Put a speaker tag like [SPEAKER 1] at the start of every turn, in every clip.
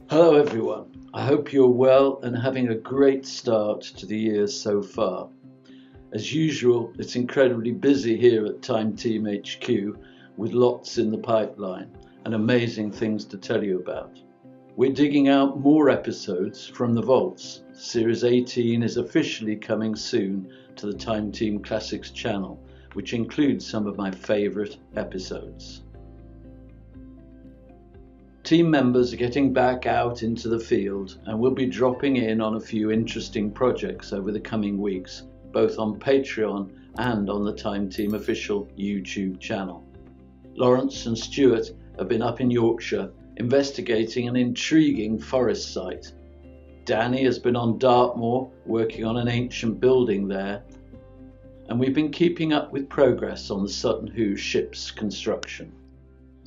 [SPEAKER 1] Hello everyone, I hope you're well and having a great start to the year so far. As usual, it's incredibly busy here at Time Team HQ with lots in the pipeline and amazing things to tell you about. We're digging out more episodes from the vaults. Series 18 is officially coming soon to the Time Team Classics channel, which includes some of my favourite episodes. Team members are getting back out into the field and will be dropping in on a few interesting projects over the coming weeks, both on Patreon and on the Time Team official YouTube channel. Lawrence and Stuart have been up in Yorkshire investigating an intriguing forest site. Danny has been on Dartmoor working on an ancient building there, and we've been keeping up with progress on the Sutton Hoo ship's construction.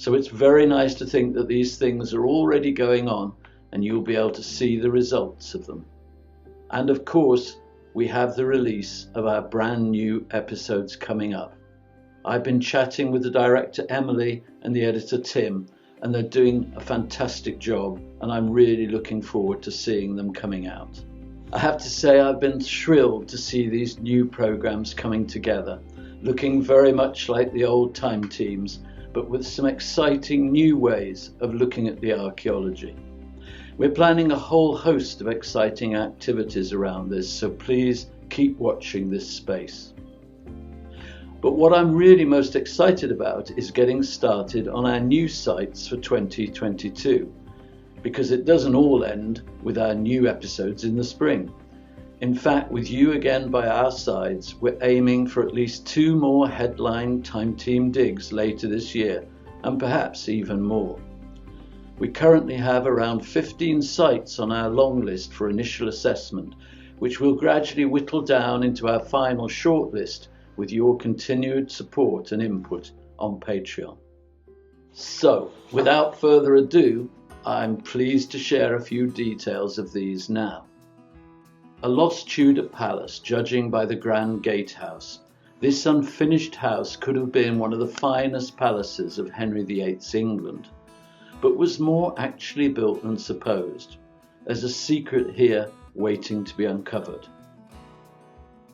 [SPEAKER 1] So it's very nice to think that these things are already going on and you'll be able to see the results of them. And of course, we have the release of our brand new episodes coming up. I've been chatting with the director Emily and the editor Tim, and they're doing a fantastic job, and I'm really looking forward to seeing them coming out. I have to say I've been thrilled to see these new programs coming together, looking very much like the old Time Teams, but with some exciting new ways of looking at the archaeology. We're planning a whole host of exciting activities around this, so please keep watching this space. But what I'm really most excited about is getting started on our new sites for 2022, because it doesn't all end with our new episodes in the spring. In fact, with you again by our sides, we're aiming for at least 2 more headline Time Team digs later this year, and perhaps even more. We currently have around 15 sites on our long list for initial assessment, which will gradually whittle down into our final shortlist with your continued support and input on Patreon. So, without further ado, I'm pleased to share a few details of these now. A lost Tudor palace, judging by the grand gatehouse. This unfinished house could have been one of the finest palaces of Henry VIII's England, but was more actually built than supposed. There's a secret here waiting to be uncovered.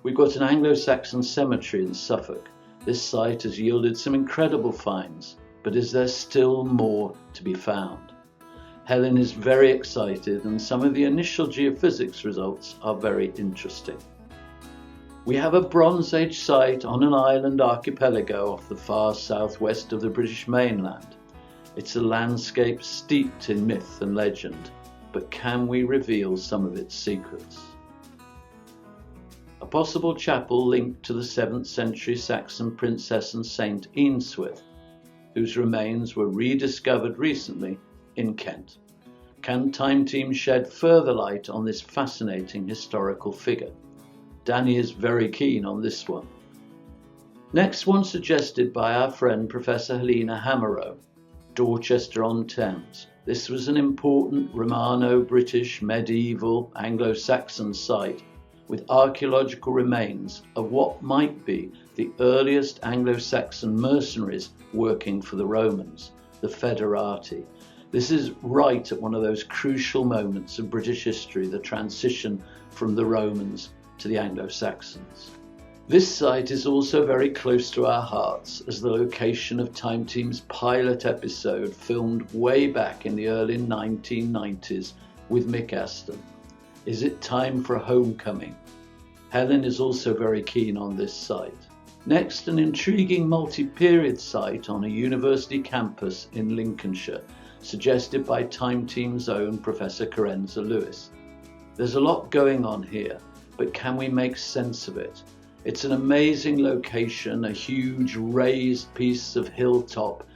[SPEAKER 1] We've got an Anglo-Saxon cemetery in Suffolk. This site has yielded some incredible finds, but is there still more to be found? Helen is very excited, and some of the initial geophysics results are very interesting. We have a Bronze Age site on an island archipelago off the far southwest of the British mainland. It's a landscape steeped in myth and legend, but can we reveal some of its secrets? A possible chapel linked to the 7th century Saxon princess and saint Eanswyth, whose remains were rediscovered recently in Kent. Can Time Team shed further light on this fascinating historical figure? Danny is very keen on this one. Next one suggested by our friend Professor Helena Hamerow, Dorchester-on-Thames. This was an important Romano-British medieval Anglo-Saxon site with archaeological remains of what might be the earliest Anglo-Saxon mercenaries working for the Romans, the Federati. This is right at one of those crucial moments of British history, the transition from the Romans to the Anglo-Saxons. This site is also very close to our hearts as the location of Time Team's pilot episode filmed way back in the early 1990s with Mick Aston. Is it time for homecoming? Helen is also very keen on this site. Next, an intriguing multi-period site on a university campus in Lincolnshire, suggested by Time Team's own Professor Carenza Lewis. There's a lot going on here, but can we make sense of it? It's an amazing location, a huge raised piece of hilltop,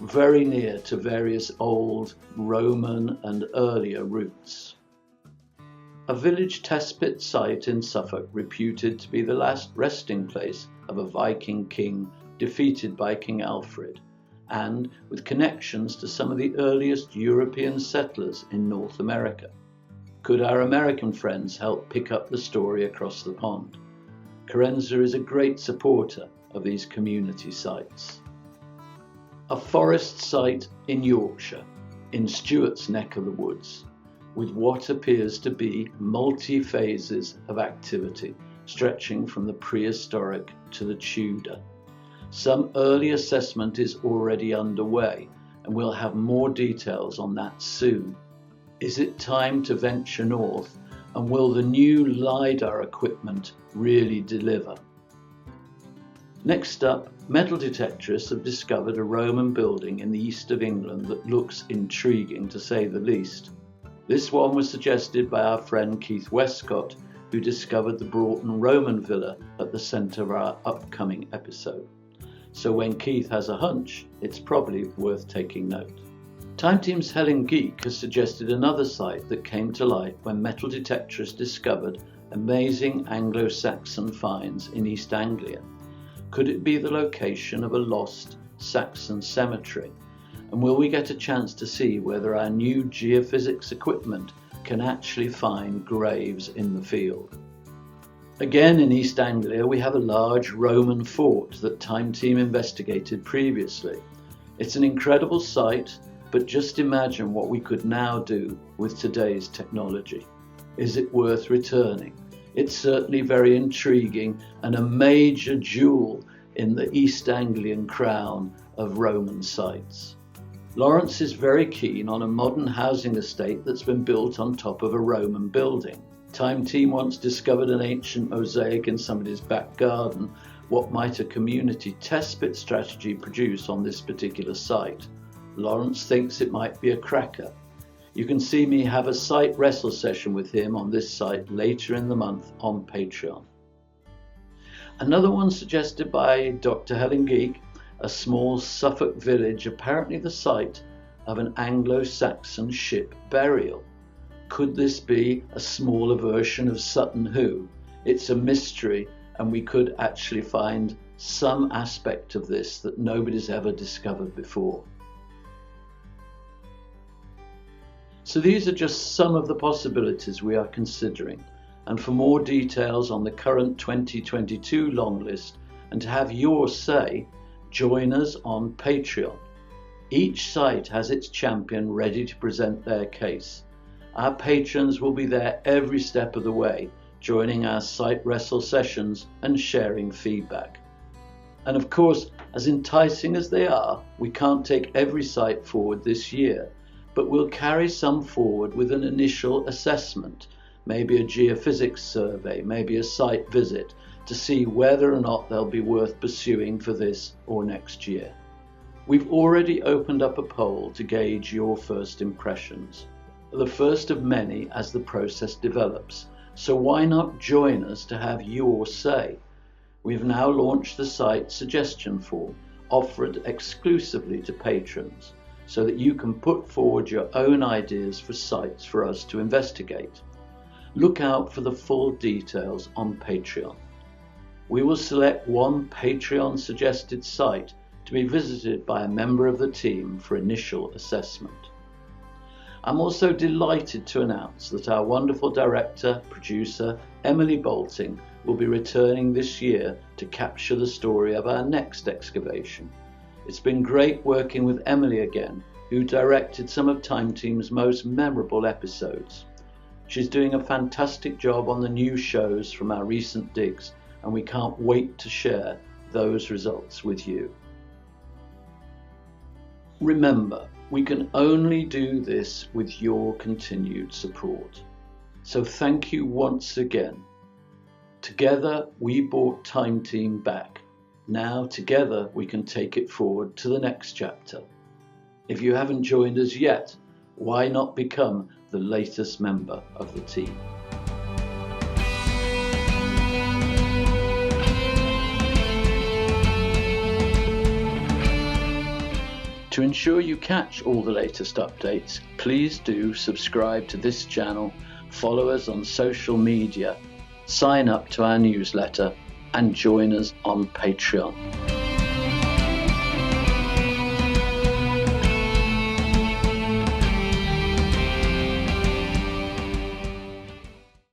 [SPEAKER 1] very near to various old Roman and earlier routes. A village test pit site in Suffolk reputed to be the last resting place of a Viking king defeated by King Alfred, and with connections to some of the earliest European settlers in North America. Could our American friends help pick up the story across the pond? Carenza is a great supporter of these community sites. A forest site in Yorkshire. in Stuart's neck of the woods, with what appears to be multi-phases of activity stretching from the prehistoric to the Tudor. Some early assessment is already underway, and we'll have more details on that soon. Is it time to venture north, and will the new LiDAR equipment really deliver? Next up, metal detectorists have discovered a Roman building in the east of England that looks intriguing, to say the least. This one was suggested by our friend Keith Westcott, who discovered the Broughton Roman villa at the centre of our upcoming episode. So when Keith has a hunch, it's probably worth taking note. Time Team's Helen Geek has suggested another site that came to light when metal detectorists discovered amazing Anglo-Saxon finds in East Anglia. Could it be the location of a lost Saxon cemetery? And will we get a chance to see whether our new geophysics equipment can actually find graves in the field? Again, in East Anglia, we have a large Roman fort that Time Team investigated previously. It's an incredible site, but just imagine what we could now do with today's technology. Is it worth returning? It's certainly very intriguing and a major jewel in the East Anglian crown of Roman sites. Lawrence is very keen on a modern housing estate that's been built on top of a Roman building. Time Team once discovered an ancient mosaic in somebody's back garden. What might a community test pit strategy produce on this particular site? Lawrence thinks it might be a cracker. You can see me have a site wrestle session with him on this site later in the month on Patreon. Another one suggested by Dr. Helen Geek, a small Suffolk village, apparently the site of an Anglo-Saxon ship burial. Could this be a smaller version of Sutton Hoo? It's a mystery, and we could actually find some aspect of this that nobody's ever discovered before. So these are just some of the possibilities we are considering, and for more details on the current 2022 long list and to have your say, join us on Patreon. Each site has its champion ready to present their case. Our patrons will be there every step of the way, joining our site wrestle sessions and sharing feedback. And of course, as enticing as they are, we can't take every site forward this year, but we'll carry some forward with an initial assessment, maybe a geophysics survey, maybe a site visit, to see whether or not they'll be worth pursuing for this or next year. We've already opened up a poll to gauge your first impressions, the first of many as the process develops, so why not join us to have your say? We've now launched the site suggestion form, offered exclusively to patrons, so that you can put forward your own ideas for sites for us to investigate. Look out for the full details on Patreon. We will select one Patreon suggested site to be visited by a member of the team for initial assessment. I'm also delighted to announce that our wonderful director, producer, Emily Bolting, will be returning this year to capture the story of our next excavation. It's been great working with Emily again, who directed some of Time Team's most memorable episodes. She's doing a fantastic job on the new shows from our recent digs, and we can't wait to share those results with you. Remember, we can only do this with your continued support. So thank you once again. Together we brought Time Team back. Now together we can take it forward to the next chapter. If you haven't joined us yet, why not become the latest member of the team? To ensure you catch all the latest updates, please do subscribe to this channel, follow us on social media, sign up to our newsletter, and join us on Patreon.